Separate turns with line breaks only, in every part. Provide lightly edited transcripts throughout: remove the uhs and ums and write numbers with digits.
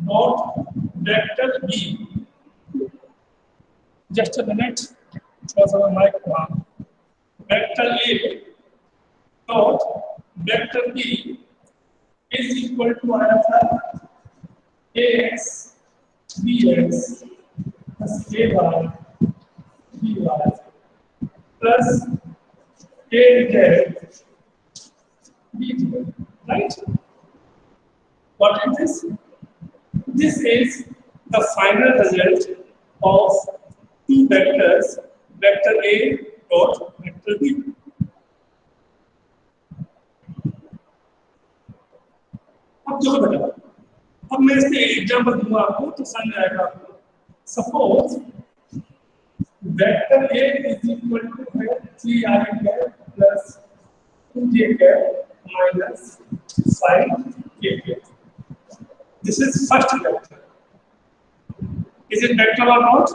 Dot vector B, just a minute, थोड़ा सा mike वहाँ, vector A dot vector B is equal to आया था ax bx plus ay by plus az bz, right? What is this? This is the final result of two vectors, vector A dot vector B. अब देखो बेटा, अब मैं इससे example दूंगा आपको तो समझ आएगा आपको। Suppose vector A is equal to 3i cap plus 2j cap minus 5k cap. This is first vector. Is it vector or not?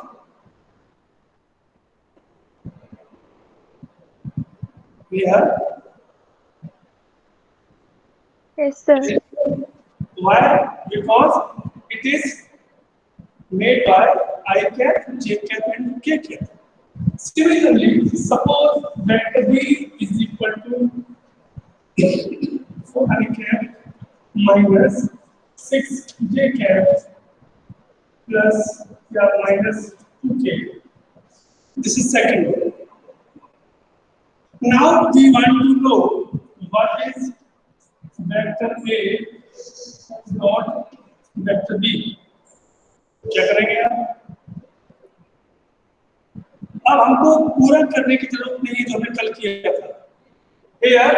We have.
Yes, sir.
Why? Because it is made by I cap, j cap, and k cap. Similarly, suppose vector B is equal to 4i cap minus 6j cap plus minus 2k. This is second one. Now we want to know what is vector A dot vector B. क्या करेंगे आप? अब हमको पूरा करने की जरूरत नहीं है जो हमने कल किया था। यार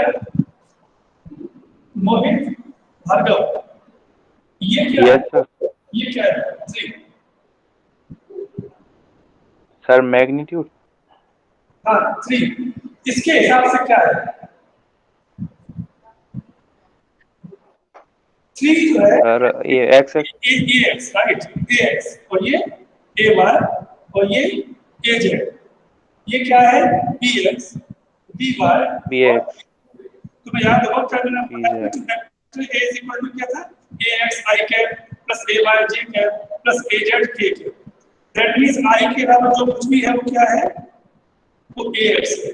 मोहित भार्गव, ये क्या है? ये क्या है? जी
सर मैग्नीट्यूड।
हाँ 3 इसके हिसाब से क्या है? 3 जो है
सर ये x
ax राइट, ax और ये ay और ये az, ये क्या है? bx by
bx।
तो मैं याद रखो क्या मैंने बताया कि vector a is equal to क्या था? ax i cap plus ay j cap plus az k cap. That means i के अलावा जो कुछ भी है वो क्या है? वो ax है।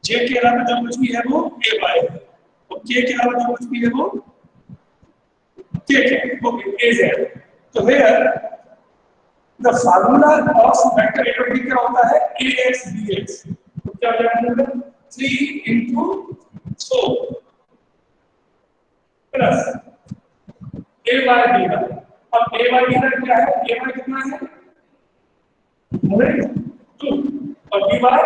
j के अलावा जो कुछ भी है वो ay है और k के अलावा जो कुछ भी है वो k है, वो az। तो here the formula of vector a dot b क्या होता है? ax bx। तो क्या हो जाएगा? 3 into 4 plus a by b by। अब a by b by क्या है? a by कितना है? 2 और b by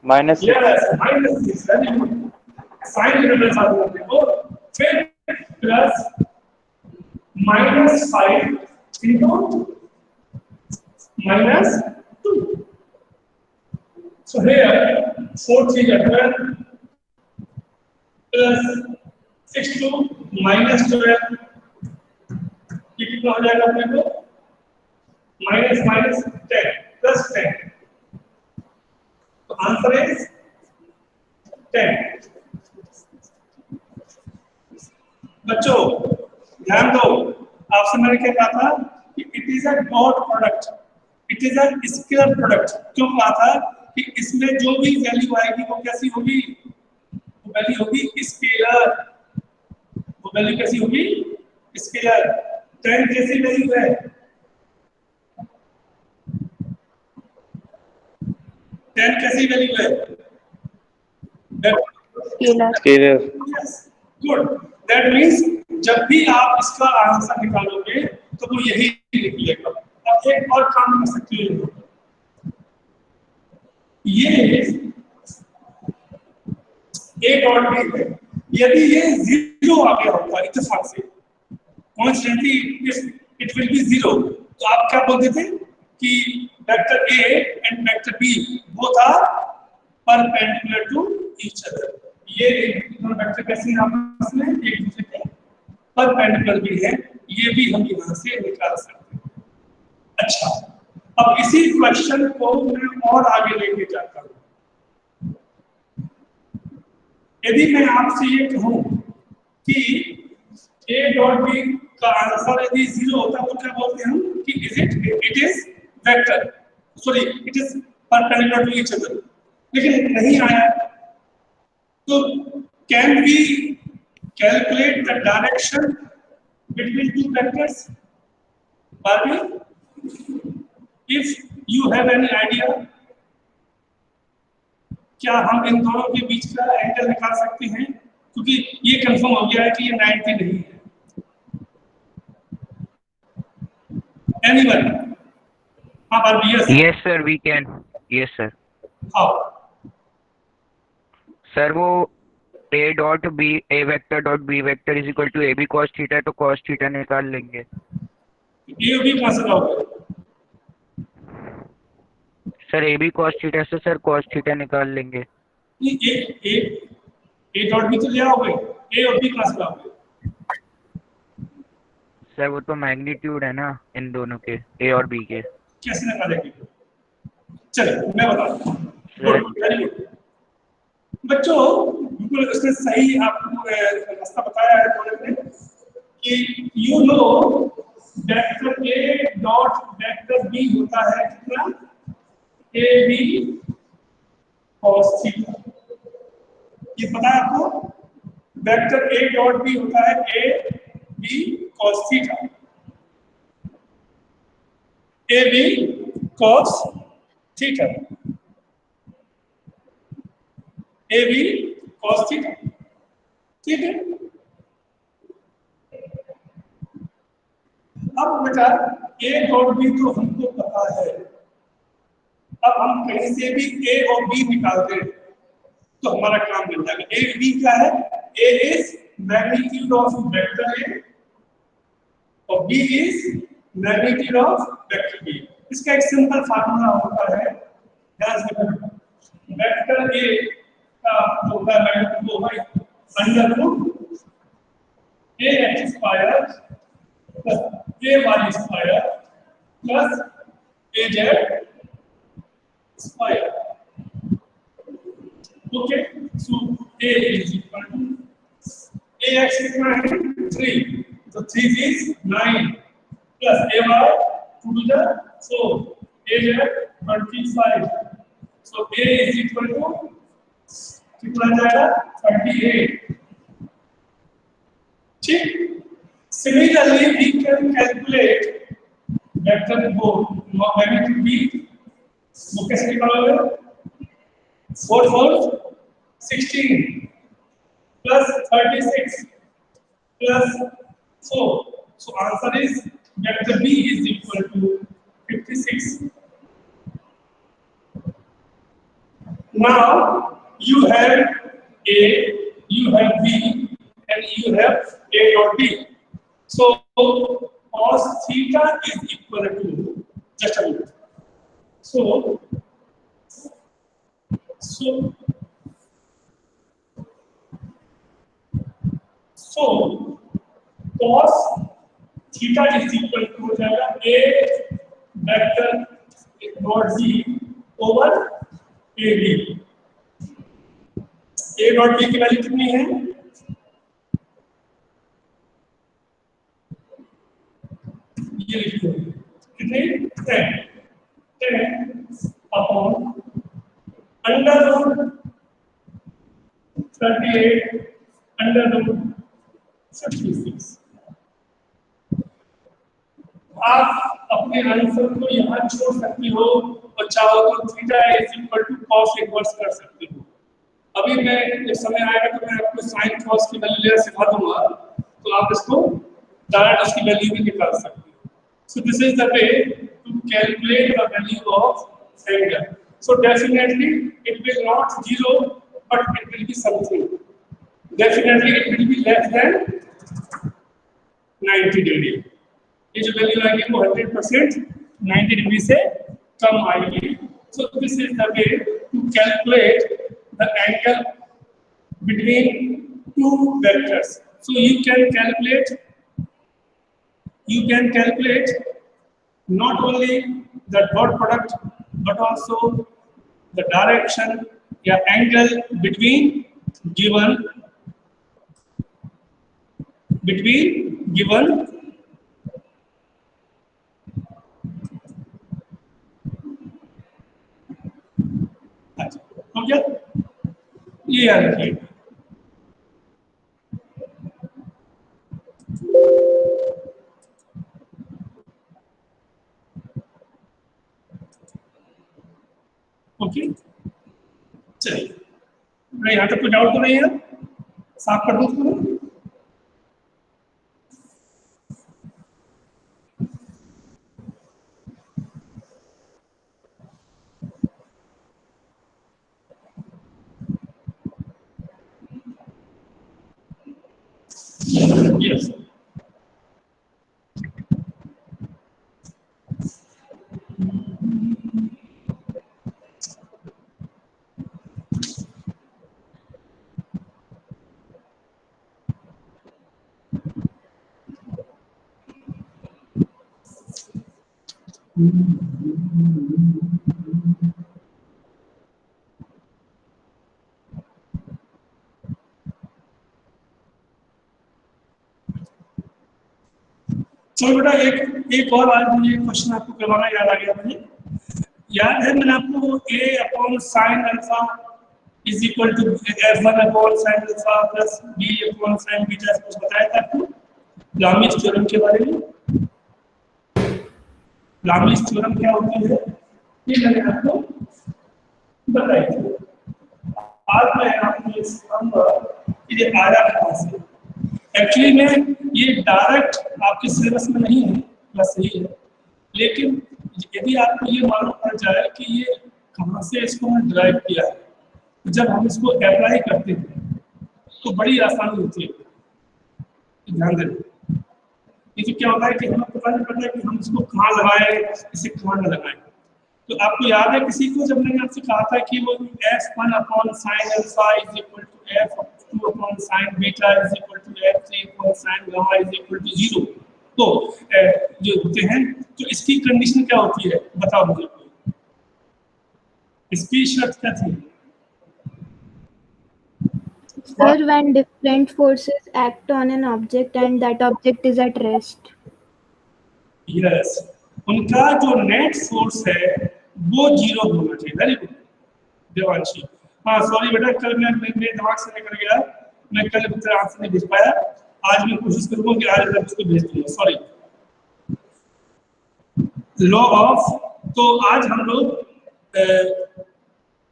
minus
minus 6 sign reverse आ जाते हैं और फिर plus -5 into -2। So here 4 3 are 12 plus 6 to -12, ये कितना हो जाएगा अपने को? -10 plus 10। तो आंसर इज 10। बच्चों ध्यान दो, आपसे मैंने क्या कहा था कि it is a dot product, it is a scalar product. क्यों कहा था कि इसमें जो भी वैल्यू आएगी वो कैसी होगी? वो वैल्यू होगी स्केलर। वो वैल्यू कैसी होगी? स्केलर। 10 कैसी वैल्यू है? 10 कैसी वैल्यू है?
स्केलर।
गुड। दैट मींस जब भी आप इसका आंसर निकालोगे तो वो यही निकलेगा। अब एक और काम कर सकते हो, ये a डॉट b है, यदि ये 0 आ गया होता इत्तेफाक से, कॉन्स्टेंटली इट विल बी 0, तो आप क्या बोलते थे कि vector a and vector b both are perpendicular to each other. ये दोनों वेक्टर कैसे हैं आपस में एक दूसरे के परपेंडिकुलर भी है, ये भी हम यहां से निकाल सकते हैं। अच्छा, अब इसी क्वेश्चन को मैं और आगे लेके जाता हूं। यदि मैं आपसे ये कहूं कि A डॉट B का आंसर यदि 0 होता तो क्या बोलते हैं हम कि it is vector, sorry it is perpendicular to each other, लेकिन नहीं आया। तो can we calculate the direction between two vectors? Barbie, if you have any idea, क्या हम इन दोनों के बीच का एंगल निकाल सकते हैं? क्योंकि ये कंफर्म हो गया है कि ये 90 नहीं है। Anyone? हाँ Barbie, yes.
Yes sir, we can. Yes sir.
How?
Sir वो a dot b a vector dot b vector is equal to ab cos theta, तो cos थीटा निकाल लेंगे।
A और B कहाँ से लाओगे?
सर ab cos थीटा से sir cos theta निकाल लेंगे।
A डॉट B तो ले आओगे, A और B कहाँ से लाओगे?
सर वो तो मैग्नीट्यूड है ना इन दोनों के, a और b के।
कैसे निकालेंगे? चलो मैं बताता हूँ। Good, very good. बच्चों बिल्कुल इसने सही आपको रास्ता बताया है बोले ने कि you know vector A dot vector B होता है कितना? AB cos theta. ये पता है आपको? वेक्टर A डॉट B होता है AB cos theta. AB cos theta, AB cos theta, ठीक है। अब बेटा A डॉट B तो हमको पता है, अब हम कहीं से भी A और B निकालते हैं तो हमारा काम बन जाएगा। A B क्या है? A is magnitude of vector A और B is magnitude of vector B। इसका एक सिंपल फार्मूला होता है, ध्यान से वेक्टर A का होता है मैग्नीट्यूड होगा under root ax square plus ay square plus az square. Okay, so A is equal to ax कितना है? 3, so 3 is 9 plus ay 2 to the 4, az 25, so A is equal to कितना जाएगा? 38। ठीक। Similarly, we can calculate vector को magnitude B वो कैसे निकालोगे? 4 4 16 plus 36 plus 4, so answer is vector B is equal to 56. Now you have A, you have B, and you have A dot B. So cos theta is equal to, just a minute. So cos theta is equal to हो जाएगा A vector dot B over AB। A dot B की value कितनी है? ये लिखो कितनी? 10 upon under root 38 under root 56। आप अपने आंसर को यहाँ छोड़ सकती हो और चाहो तो theta is equal to cos inverse कर सकती हो। अभी मैं जब समय आएगा तो मैं आपको साइन कॉस की वैल्यू लेना सिखा दूंगा, तो आप इसको डायरेक्ट उसकी वैल्यू भी निकाल सकते हो। So this is the way to calculate the value of angle. So definitely it will not 0 but it will be something, definitely it will be less than 90 degree. ये जो वैल्यू आएगी वो 100% 90 degree से कम आएगी। So this is the way to calculate the angle between two vectors. So you can calculate not only the dot product but also the direction या angle between given between given हो गया, ये याद रखिए। Okay, चलिए, यहाँ तक कोई डाउट तो नहीं है? साफ कर दो उसको। Yes. चलो बेटा, एक और आज मुझे क्वेश्चन आपको करवाना याद आ गया मुझे। याद है मैंने आपको a upon sine alpha is equal to f1 upon sine alpha plus b upon sine beta कुछ बताया था आपको लामीस थ्योरम के बारे में। लामीस थ्योरम क्या होती है ये मैंने आपको बताई थी। आज मैं आपको ये सिखाऊंगा कि ये आया कहाँ से। एक्चुअली में ये डायरेक्ट आपके सिलेबस में नहीं है, बस यही है, लेकिन यदि आपको ये मालूम पड़ जाए कि ये कहाँ से इसको हमने ड्राइव किया है, तो जब हम इसको अप्लाई करते हैं तो बड़ी आसानी होती है। ध्यान देना, ये तो क्या होता है कि हमें पता नहीं पड़ता कि हम इसको कहाँ लगाएं, इसे कहाँ न लगाएं। तो आपको याद है किसी को जब मैंने आपसे कहा था कि वो f1 upon sine alpha is equal to f2 upon sine beta is equal to f3 upon sine gamma is equal to 0, तो जो होते हैं, तो इसकी कंडीशन क्या होती है बताओ मुझे, इसकी शर्त क्या थी?
Sir, when different forces act on an object and that object is at rest.
Yes, उनका जो नेट फोर्स है वो 0 होना चाहिए। Very good Devanshi. हाँ सॉरी बेटा, कल मैं मेरे दिमाग से निकल गया, मैं कल तेरा आंसर नहीं भेज पाया। आज मैं कोशिश करूंगा कि आज मैं उसको भेज दूंगा। सॉरी। लॉ ऑफ, तो आज हम लोग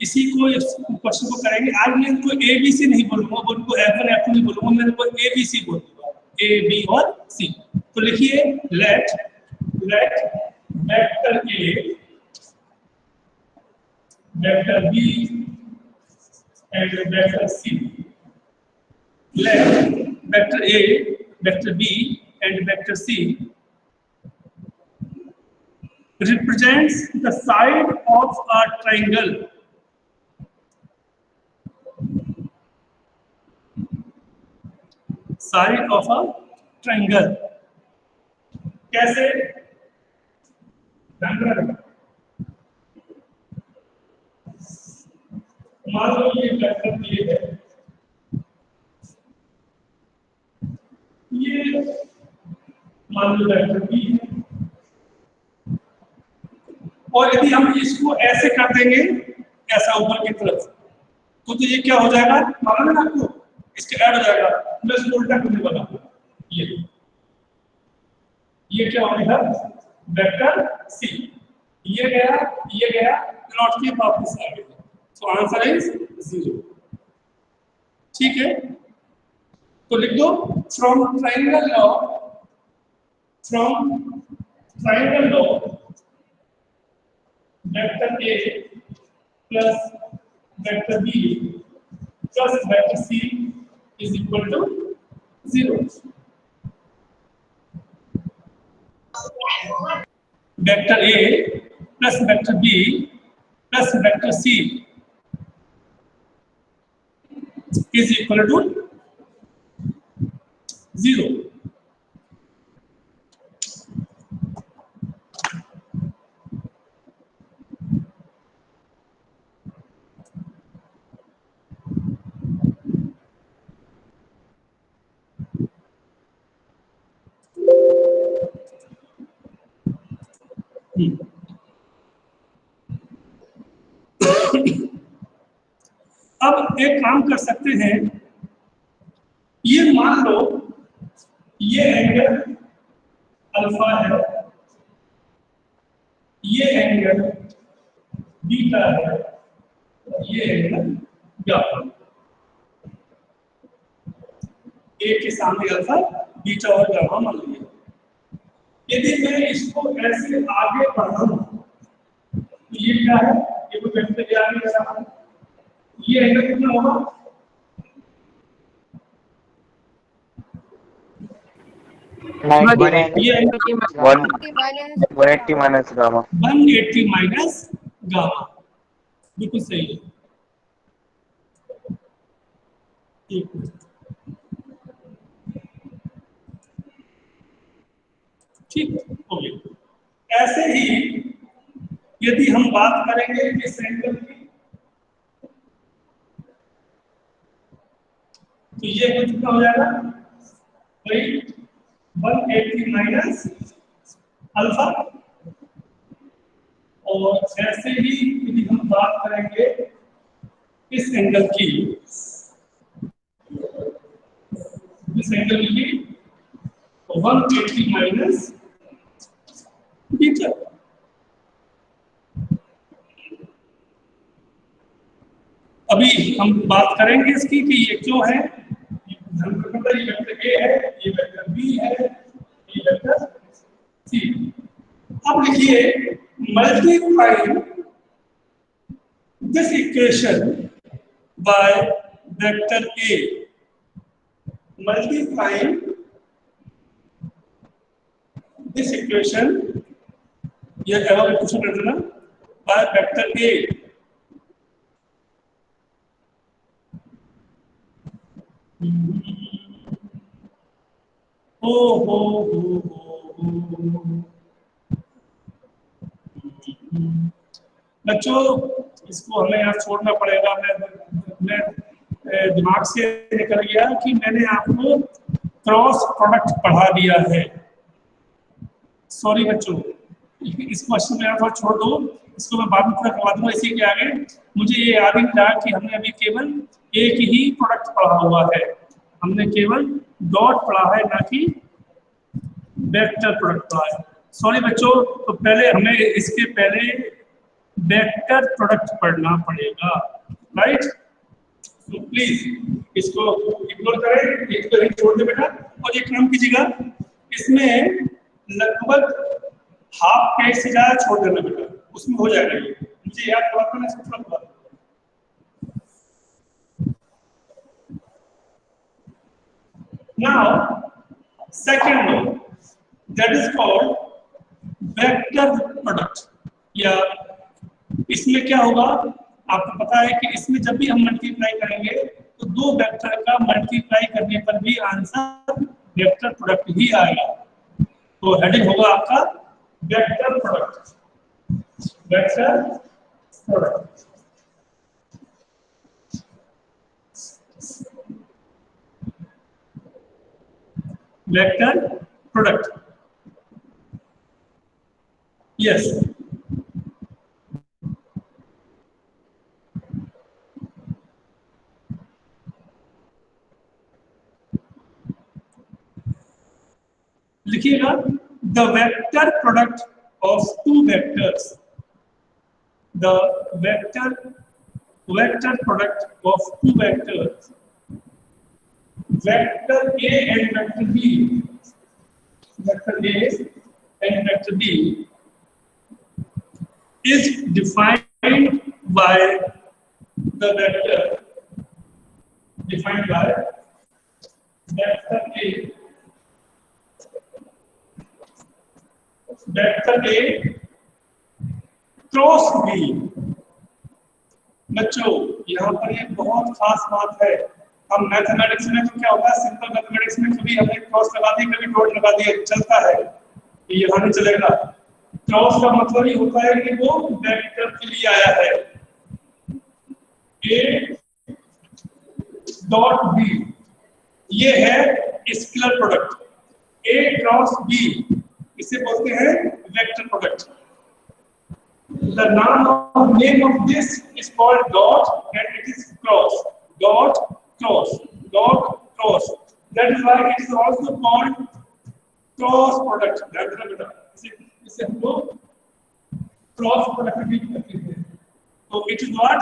इसी को क्वेश्चन को करेंगे। आज मैं इनको ए बी सी नहीं बोलूंगा, उनको F1 F2 नहीं बोलूंगा, मैं इनको ए बी सी बोल दूंगा, ए बी और सी। तो लिखिए let vector A vector B and vector C, let vector A vector B and vector C represents the side of a triangle side of a triangle। कैसे? ध्यान रखना, मान लो ये वेक्टर ए है, ये मान लो वेक्टर बी है, और यदि हम इसको ऐसे कर देंगे ऐसा ऊपर की तरफ, तो ये क्या हो जाएगा मालूम है ना आपको, इसके ऐड हो जाएगा, मैं इसको उल्टा करने वाला हूं। ये क्या हो गया वेक्टर सी, ये गया लौट के वापस आ गया, सो आंसर इज 0। ठीक है, तो लिख दो from triangle law vector A plus vector B plus vector C is equal to 0। Vector A plus vector B plus vector C is equal to 0। अब एक काम कर सकते हैं, ये मान लो ये एंगल अल्फा है, ये एंगल बीटा है, ये एंगल गामा। ए के सामने अल्फा, बीटा और गामा मान लिया। यदि मैं इसको ऐसे आगे बढ़ाऊं तो ये क्या है, ये तो वेक्टर आगे जा रहा है, ये एंगल कितना होगा, ये angle
180 minus gamma.
180 minus gamma, बिल्कुल सही है। एक मिनट, ठीक हो गया। ऐसे ही यदि हम बात करेंगे इस एंगल की, तो ये कितना हो जाएगा भाई, 180 माइनस अल्फा। और ऐसे ही यदि हम बात करेंगे इस एंगल की, इस एंगल की 180 माइनस बीटा। अभी हम बात करेंगे इसकी कि ये क्यों है। ये वेक्टर ए है, ये वेक्टर बी है, ये वेक्टर सी। अब लिखिए multiply this equation by vector A, multiply this equation, यह एवं क्वेश्चन कर देना, बाय वेक्टर ए। बच्चों इसको हमें यहाँ छोड़ना पड़ेगा। मैं दिमाग से निकल गया कि मैंने आपको क्रॉस प्रोडक्ट पढ़ा दिया है। सॉरी बच्चों, इस क्वेश्चन में थोड़ा छोड़ दो, इसको मैं बाद में पूरा करवा दूंगा। इसी के आगे मुझे ये याद ही था कि हमने अभी केवल एक ही प्रोडक्ट पढ़ा हुआ है, हमने केवल डॉट पढ़ा है, ना कि वेक्टर प्रोडक्ट पढ़ा है। सॉरी बच्चों, तो पहले हमें इसके पहले वेक्टर प्रोडक्ट पढ़ना पड़ेगा, राइट। तो प्लीज इसको इग्नोर करें, इसको ही छोड़ दे बेटा। और एक काम कीजिएगा, इसमें लगभग हाफ पेज से ज्यादा छोड़ देना बेटा, उसमें हो जाएगा। ये मुझे याद करवाना है सब। Now, second one, that is called vector product। या इसमें क्या होगा, आपको पता है कि इसमें जब भी हम मल्टीप्लाई करेंगे तो दो वेक्टर का मल्टीप्लाई करने पर भी आंसर वेक्टर प्रोडक्ट ही आएगा। तो हेडिंग होगा आपका vector product, vector product. Vector product, yes. लिखिएगा the vector product of two vectors, the vector product of two vectors, vector A and vector B, vector A and vector B is defined by the vector, defined by vector A, vector A cross B। बच्चों यहाँ पर एक बहुत खास बात है, हम mathematics में तो क्या होता है, सिंपल मैथमेटिक्स में कभी हमने क्रॉस लगा दी, कभी डॉट लगा दिया, चलता है, ये यहाँ नहीं चलेगा। क्रॉस का मतलब ही होता है कि वो वेक्टर के लिए आया है। A डॉट B, ये है scalar product. A cross B, इसे बोलते हैं vector product. The name of this is called dot, and it is cross. Dot cross. Dot cross. That is why it is also called cross product. इसे हम लोग cross productivity कहते हैं. तो it is what?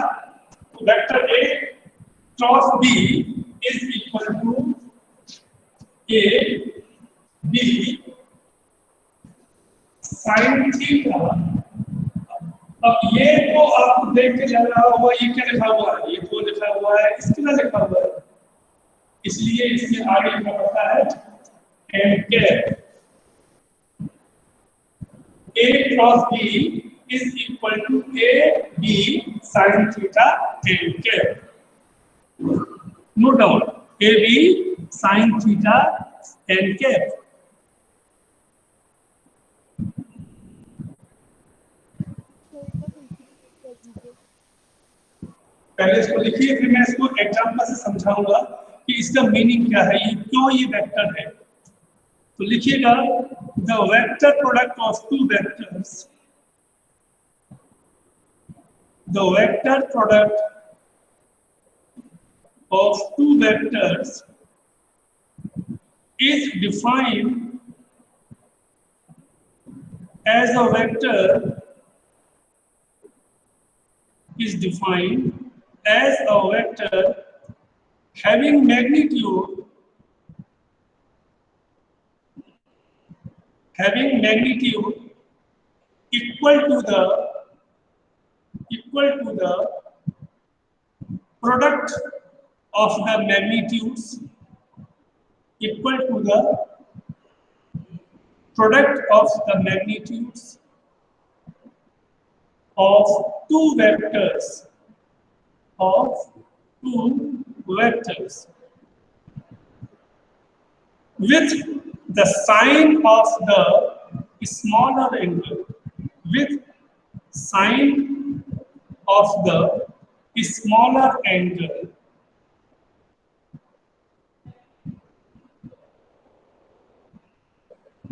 Vector A cross B is equal to A B sin theta. अब ये तो आपको देख के लग रहा होगा ये क्या लिखा हुआ है, ये तो लिखा हुआ है, इसके लिए लिखा हुआ है, इसलिए इसमें आगे लिखा पड़ता है N cap. A cross B is equal to A B sin theta n cap. No doubt. A B sin theta n cap. पहले इसको लिखिए, फिर मैं इसको एग्जांपल से समझाऊंगा कि इसका मीनिंग क्या है, ये क्यों ये वेक्टर है. तो लिखिएगा the vector product of two vectors, the vector product of two vectors is defined as a vector having magnitude equal to the product of the magnitudes of two vectors with the sign of the smaller angle,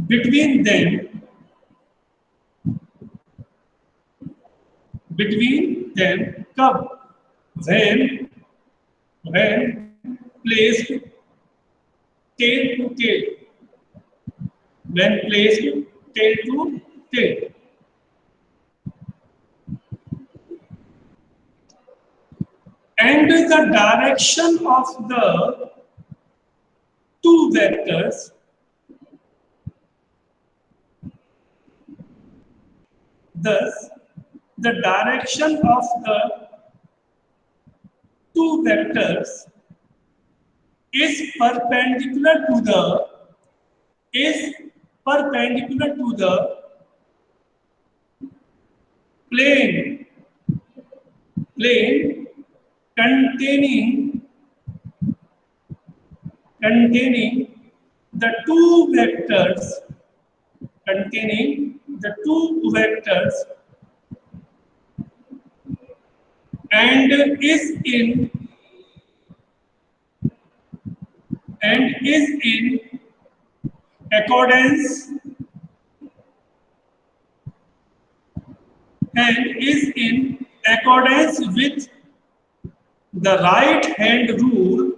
between them कब, when placed tail to tail, and the direction of the two vectors thus the direction of the two vectors is perpendicular to the plane containing the two vectors and is in accordance with the right hand rule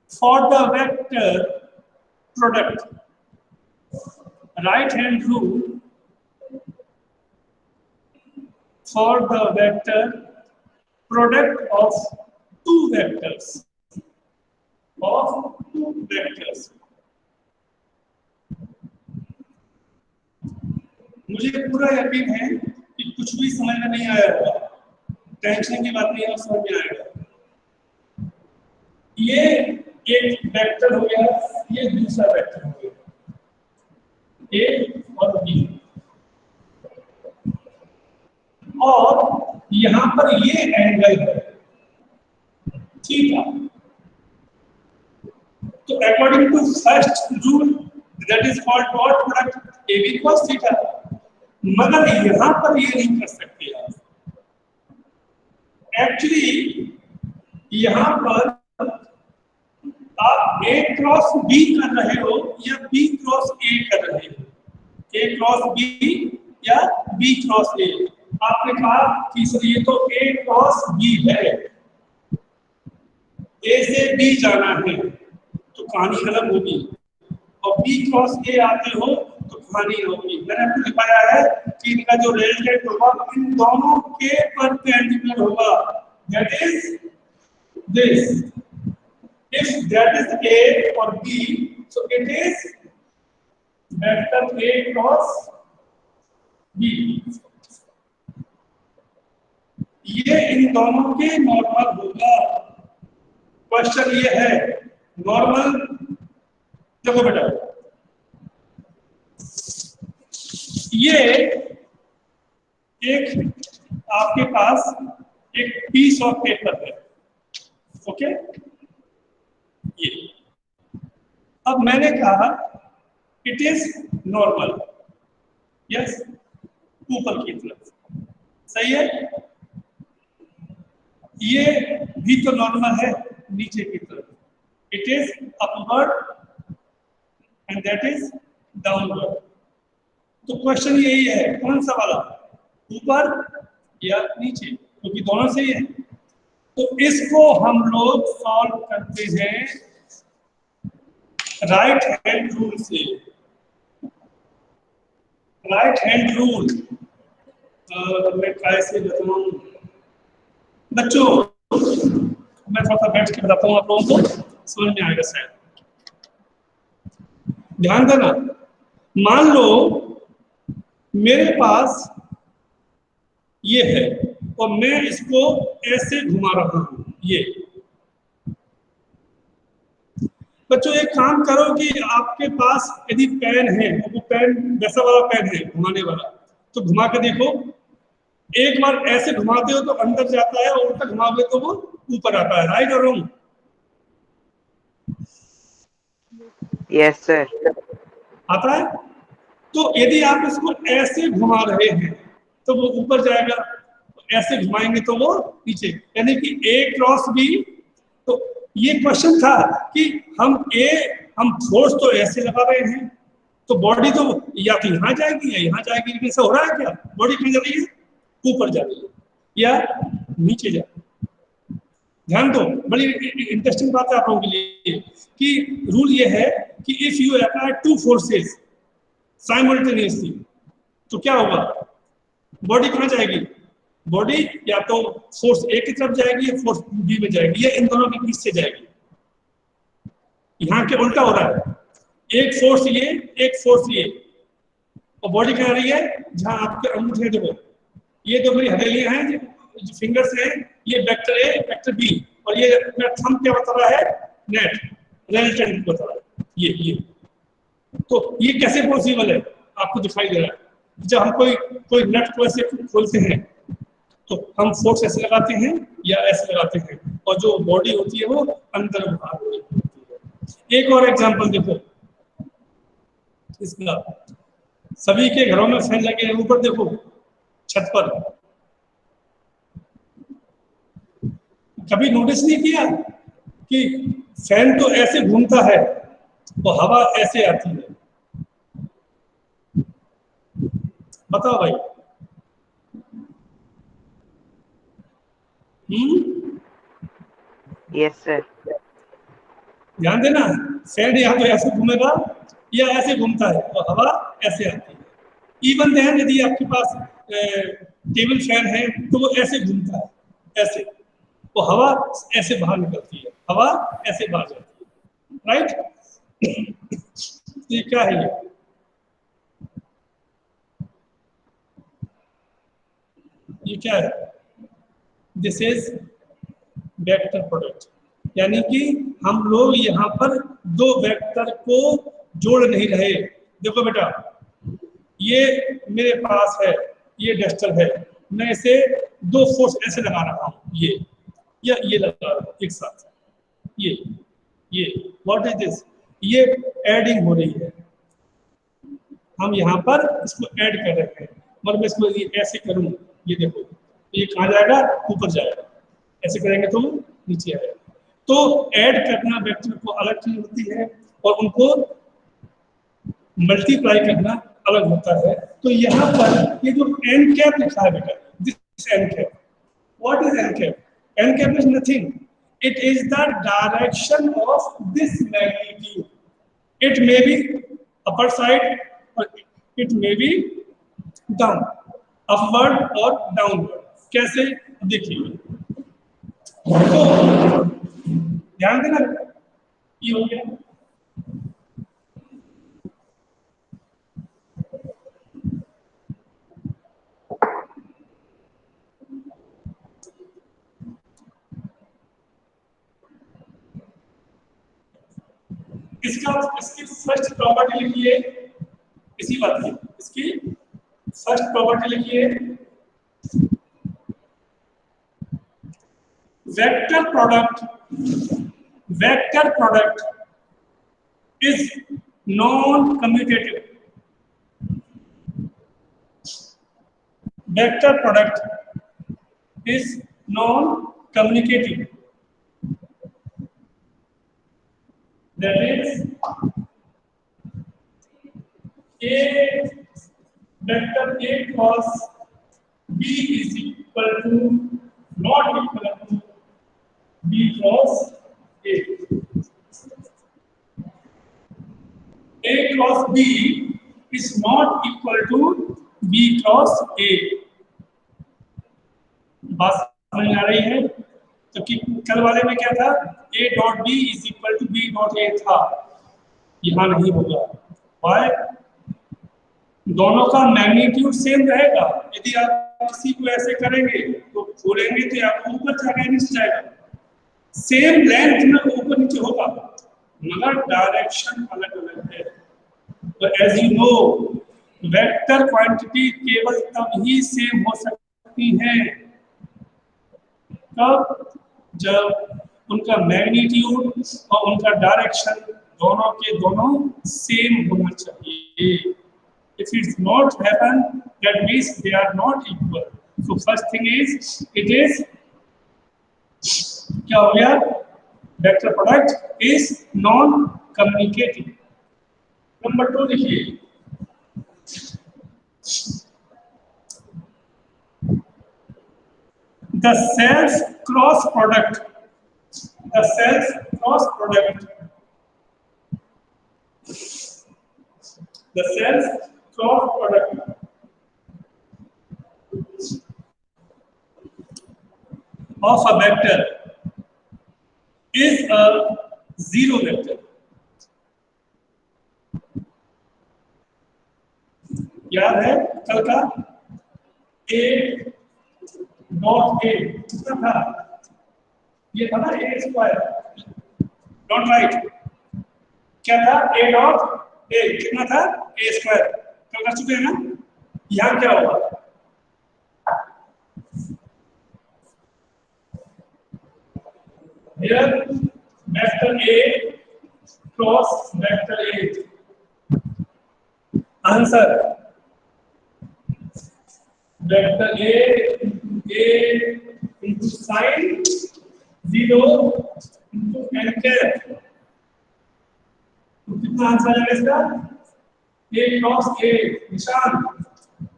for the vector product. Right hand rule for the vector product of two vectors. मुझे पूरा यकीन है कि कुछ भी समझ में नहीं आया होगा, टेंशन की बात नहीं है, समझ में आएगा. ये एक वेक्टर हो गया, ये दूसरा वेक्टर हो गया, A और B, और यहां पर ये एंगल है थीटा. तो according to first rule that is called dot product AB cos theta, मगर यहां पर ये नहीं कर सकते आप. एक्चुअली यहां पर आप ए क्रॉस बी कर रहे हो या बी क्रॉस ए कर रहे हो, ए क्रॉस बी या बी क्रॉस ए। आपने कहा कि सर ये तो ए क्रॉस बी है, ए से बी जाना है तो कहानी अलग होगी, और बी क्रॉस ए आते हो तो कहानी होगी। मैंने आपको दिखाया है कि इनका जो रिजल्ट होगा इन दोनों के परपेंडिकुलर होगा, that is this. If that is A or B, so it is vector A cross B. ये इन दोनों के नॉर्मल होगा। क्वेश्चन ये है नॉर्मल, देखो बेटा ये एक आपके पास एक पीस ऑफ पेपर है, ओके ये। अब मैंने कहा इट इज नॉर्मल, यस, ऊपर की तरफ, सही है। ये भी तो नॉर्मल है नीचे की तरफ, it is upward and that is downward. तो क्वेश्चन यही है कौन सा वाला, ऊपर या नीचे, क्योंकि दोनों सही है। तो इसको हम लोग सॉल्व करते हैं राइट हैंड रूल से। राइट हैंड रूल मैं कैसे बताऊं बच्चों, मैं थोड़ा सा बैठ के बताता हूँ आप लोगों को, समझ में आएगा शायद। ध्यान देना, मान लो मेरे पास ये है और मैं इसको ऐसे घुमा रहा हूं, ये बच्चों एक काम करो कि आपके पास यदि पेन है, वो पेन वैसा वाला पेन है घुमाने वाला, तो घुमा के देखो। एक बार ऐसे घुमाते हो तो अंदर जाता है और उल्टा घुमाओगे तो वो ऊपर आता है, राइट और रॉन्ग?
Yes sir.
आता है। तो यदि आप इसको ऐसे घुमा रहे हैं तो वो ऊपर जाएगा, ऐसे घुमाएंगे तो वो नीचे, यानी कि ए क्रॉस बी। तो ये क्वेश्चन था कि हम फोर्स तो ऐसे लगा रहे हैं तो बॉडी तो या तो यहाँ जाएगी या यहाँ जाएगी, लेकिन ऐसा हो रहा है क्या? बॉडी कहाँ जा रही है? ऊपर जा रही है या नीचे जा रही है। ध्यान दो, बड़ी इंटरेस्टिंग बात है आप लोगों के लिए कि रूल ये है कि if you apply two forces simultaneously तो क्या होगा, बॉडी कहाँ जाएगी? बॉडी या तो फोर्स ए की तरफ जाएगी या फोर्स बी में जाएगी, या इन दोनों के बीच से जाएगी। यहाँ के उल्टा हो रहा है, एक फोर्स ये एक फोर्स ये, और बॉडी कहाँ रही है? जहां आपके अंगूठे देखो, ये जो मेरी हथेलियां हैं, जो फिंगर्स हैं, ये वेक्टर ए वेक्टर बी, और ये मेरा थंब क्या बता रहा है? नेट रिजल्टेंट बता रहा है, ये। तो ये कैसे पॉसिबल है? आपको दिखाई दे रहा है, जब हम कोई नट को ऐसे खोलते हैं तो हम फोर्स ऐसे लगाते हैं या ऐसे लगाते हैं, और जो बॉडी होती है वो अंदर बाहर होती है। एक और एग्जांपल देखो इसका, सभी के घरों में फैन लगे हैं, ऊपर देखो छत पर। कभी नोटिस नहीं किया कि फैन तो ऐसे घूमता है तो हवा ऐसे आती है? बताओ भाई।
Yes sir.
ध्यान देना, फैन या तो ऐसे घूमेगा या ऐसे घूमता है और हवा ऐसे आती है। इवन देन यदि आपके पास टेबल फैन है तो वो ऐसे घूमता है, ऐसे, तो हवा ऐसे बाहर निकलती है, हवा ऐसे बाहर जाती है, राइट? ये क्या है? ये क्या है? दिस इज वेक्टर प्रोडक्ट, यानी कि हम लोग यहाँ पर दो वेक्टर को जोड़ नहीं रहे। देखो बेटा, ये मेरे पास है, ये डस्टर है, मैं इसे दो फोर्स ऐसे लगा रहा हूँ, ये या ये लगा रहा हूँ एक साथ, ये व्हाट इज दिस? ये एडिंग हो रही है, हम यहाँ पर इसको ऐड कर रहे हैं। और मैं इसको ऐसे करूँ, ये देखो, ये कहाँ जाएगा? ऊपर जाएगा। ऐसे करेंगे तो नीचे आएगा। तो ऐड करना वेक्टर को अलग चीज होती है और उनको मल्टीप्लाई करना अलग होता है। तो यहाँ पर ये जो एन कैप लिखा है बेटा, this n cap, what is n cap? N cap is nothing, it is the direction of this magnitude. It may be upper side और it may be down, upward और डाउनवर्ड। कैसे? देखिए, तो ध्यान देना, ये हो गया। इसकी फर्स्ट प्रॉपर्टी लिखिए, इसी बात की इसकी फर्स्ट प्रॉपर्टी लिखिए, vector product is non commutative. Vector product is non communicative, that is A vector A cross B is equal to not equal to B cross A. A cross B is not equal to B cross A. बात समझ में आ रही है? जबकि कल वाले में क्या था, A dot B is equal to B dot A था, यहाँ नहीं होगा। Why? दोनों का मैग्नीट्यूड सेम रहेगा। यदि आप किसी को ऐसे करेंगे तो खोलेंगे तो आपको ऊपर जाएगा नीचे जाएगा, सेम लेंथ में ऊपर नीचे होगा, मगर डायरेक्शन अलग अलग है। तो as you know, vector quantity केवल तब ही सेम हो सकती है तब जब उनका मैग्नीट्यूड और उनका डायरेक्शन दोनों के दोनों सेम होना चाहिए। If it's not happen, that means they are not equal. So first thing is, it is क्या हो गया? Vector product is non-communicative. Number 2 देखिए, the self cross product of a vector is a zero vector. याद है कल का A dot A कितना था? ये था ना A स्क्वायर, डॉट राइट, क्या था? A डॉट A कितना था? A square. कल कर चुके हैं ना? यहाँ क्या होगा? Here vector A cross vector A. Answer vector A into sin 0 into n cap। तो कितना आंसर है इसका? A cross A। निशान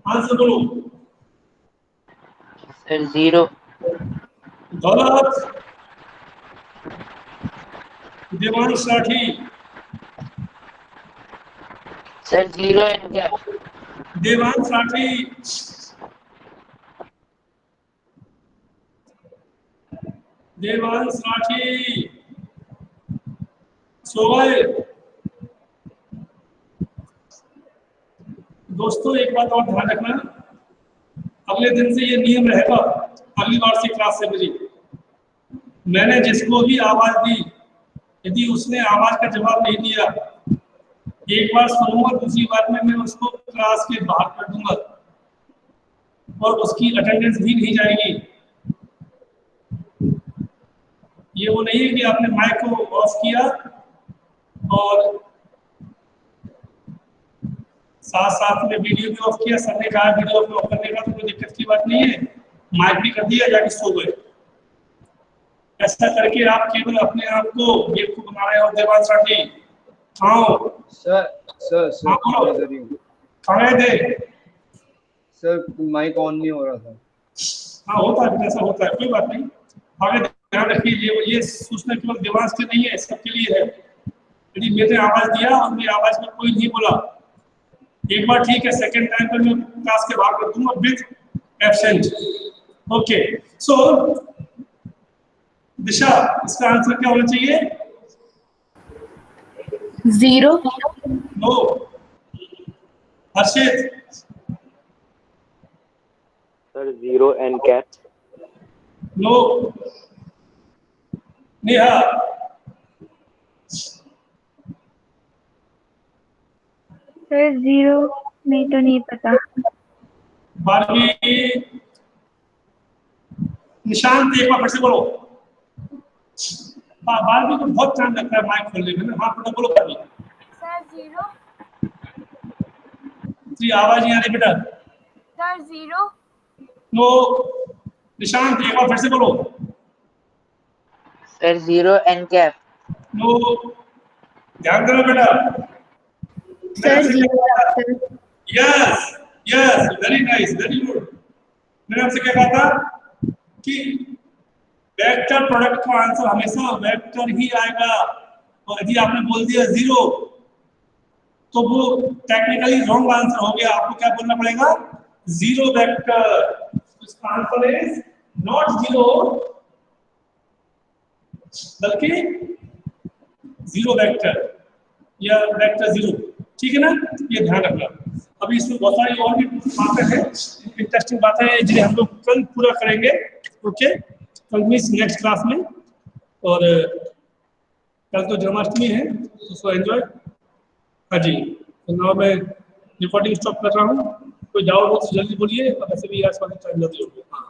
आंसर बोलो।
सर 0।
गलत। देवांश राठी।
सर 0 एन क्या?
देवांश राठी। देवांश राठी सो गए। दोस्तों एक बात और ध्यान रखना, अगले दिन से ये नियम रहेगा, अगली बार से क्लास से बजे मैंने जिसको भी आवाज दी, यदि उसने आवाज का जवाब नहीं दिया, एक बार सुनूंगा, दूसरी बार में मैं उसको क्लास के बाहर कर दूंगा और उसकी अटेंडेंस भी नहीं जाएगी। ये वो नहीं है कि आपने माइक को ऑफ किया और साथ साथ में वीडियो भी ऑफ किया, सर ने कहा वीडियो ऑफ करने का, तो कोई दिक्कत की बात नहीं है, माइक भी कर दिया, जाके सो गए। ऐसा करके आप केवल अपने आप को बेवकूफ बना रहे हो देवांश राठी। हाँ
सर सर सर
हाँ, बोलो।
इधर ही हूँ।
कहाँ गए थे?
सर माइक ऑन नहीं हो रहा था।
हाँ होता है, ऐसा होता है, कोई बात नहीं। आगे ध्यान रखिए, ये सूचना केवल देवांश के नहीं है, सबके लिए है। यदि मैंने आवाज दिया और मेरी आवाज में कोई नहीं बोला, एक बार ठीक है, सेकंड टाइम पर मैं क्लास के बाहर कर दूंगा with absent. Okay, so Disha, इसका आंसर क्या होना चाहिए?
0.
No. Harshit?
Sir 0 N cap.
No. Neha?
Sir 0 में तो नहीं पता।
बारहवीं? निशांत एक बार फिर से बोलो। बारहवीं को बहुत टाइम लगता है माइक खोलने में। हाँ बेटा बोलो बारहवीं।
सर 0।
जी आवाज नहीं आ रही बेटा।
सर 0।
नो। निशांत एक बार फिर से बोलो।
Sir 0 N cap.
नो। ध्यान देना बेटा।
Sir, 0.
Yes yes, very nice, very good. मैंने आपसे क्या कहा था कि वेक्टर प्रोडक्ट का आंसर हमेशा वेक्टर ही आएगा, और यदि आपने बोल दिया 0 तो वो टेक्निकली रॉन्ग आंसर हो गया। आपको क्या बोलना पड़ेगा? 0 वेक्टर। इसका आंसर इज नॉट 0 बल्कि 0 वेक्टर या वेक्टर 0। ठीक है ना, ये ध्यान रखना। अभी इसमें बहुत सारी और भी बातें हैं, इंटरेस्टिंग बातें हैं जिन्हें हम लोग कल पूरा करेंगे। ओके, कल मीन्स नेक्स्ट क्लास में। और कल तो जन्माष्टमी है, तो उसको एंजॉय। हाँ जी, तो नाउ मैं रिकॉर्डिंग स्टॉप कर रहा हूँ। कोई डाउट हो तो जल्दी बोलिए, और वैसे भी आज वाली टाइम जल्दी हो गया। हाँ